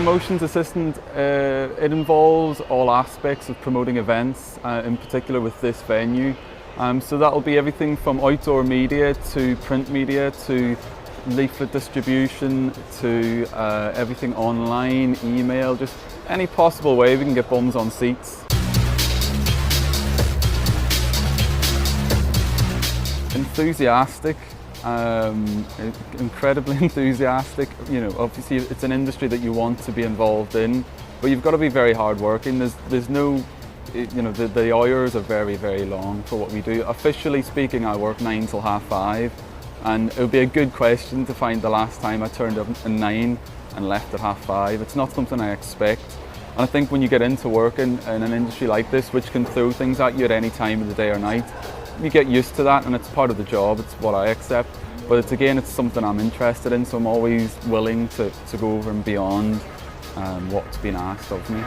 promotions assistant, it involves all aspects of promoting events, in particular with this venue. So that'll be everything from outdoor media to print media to leaflet distribution to everything online, email, just any possible way we can get bums on seats. Enthusiastic, incredibly enthusiastic. You know, obviously it's an industry that you want to be involved in, but you've got to be very hardworking. There's no, you know, the hours are very, very long for what we do. Officially speaking, I work 9 till 5:30, and it would be a good question to find the last time I turned up at 9 and left at 5:30. It's not something I expect. And I think when you get into working in an industry like this, which can throw things at you at any time of the day or night, you get used to that, and it's part of the job. It's what I accept. But it's something I'm interested in, so I'm always willing to go over and beyond what's been asked of me.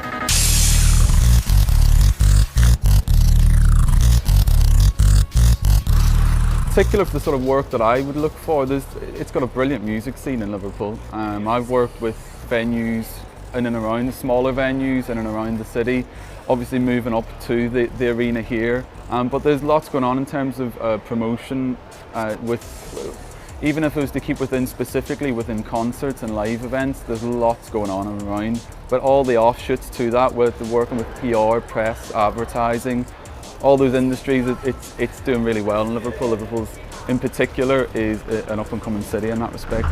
Particular for the sort of work that I would look for, it's got a brilliant music scene in Liverpool. I've worked with venues in and around the smaller venues in and around the city, obviously moving up to the arena here. But there's lots going on in terms of promotion, even if it was to keep specifically within concerts and live events, there's lots going on and around. But all the offshoots to that, with working with PR, press, advertising, all those industries, it's doing really well in Liverpool. Liverpool's in particular is an up and coming city in that respect.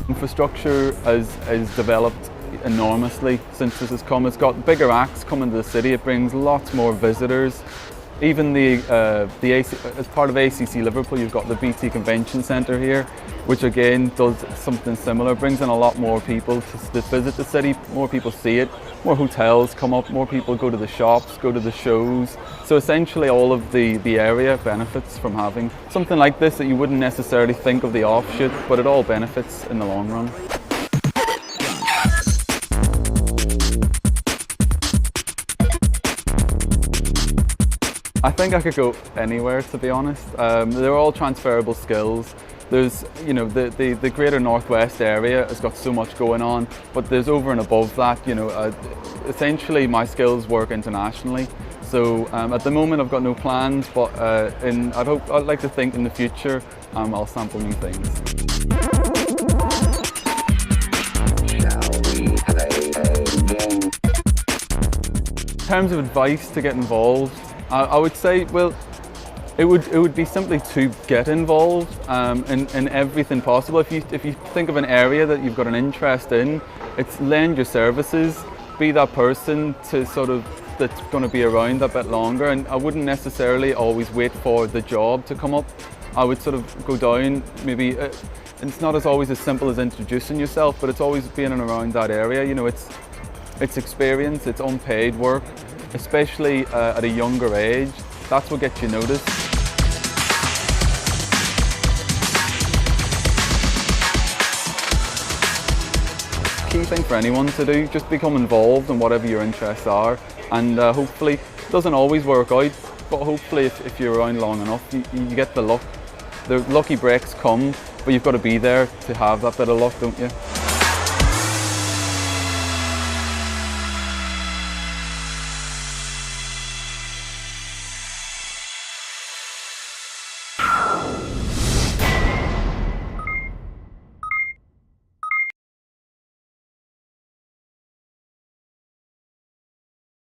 Infrastructure has developed enormously since this has come. It's got bigger acts coming to the city. It brings lots more visitors. Even as part of ACC Liverpool, you've got the BT Convention Centre here, which again does something similar. Brings in a lot more people to visit the city. More people see it. More hotels come up. More people go to the shops, go to the shows. So essentially, all of the area benefits from having something like this that you wouldn't necessarily think of the offshoot, but it all benefits in the long run. I think I could go anywhere, to be honest. They're all transferable skills. There's, you know, the greater northwest area has got so much going on, but there's over and above that, you know, essentially my skills work internationally. So at the moment I've got no plans, but I'd like to think in the future I'll sample new things. In terms of advice to get involved, I would say, well, it would be simply to get involved in everything possible. If you think of an area that you've got an interest in, it's lend your services, be that person that's going to be around a bit longer. And I wouldn't necessarily always wait for the job to come up. I would sort of go down, maybe it's not always as simple as introducing yourself, but it's always being in and around that area. You know, it's experience, it's unpaid work, especially at a younger age. That's what gets you noticed. Key thing for anyone to do, just become involved in whatever your interests are, and hopefully, it doesn't always work out, but hopefully if you're around long enough, you get the luck. The lucky breaks come, but you've got to be there to have that bit of luck, don't you?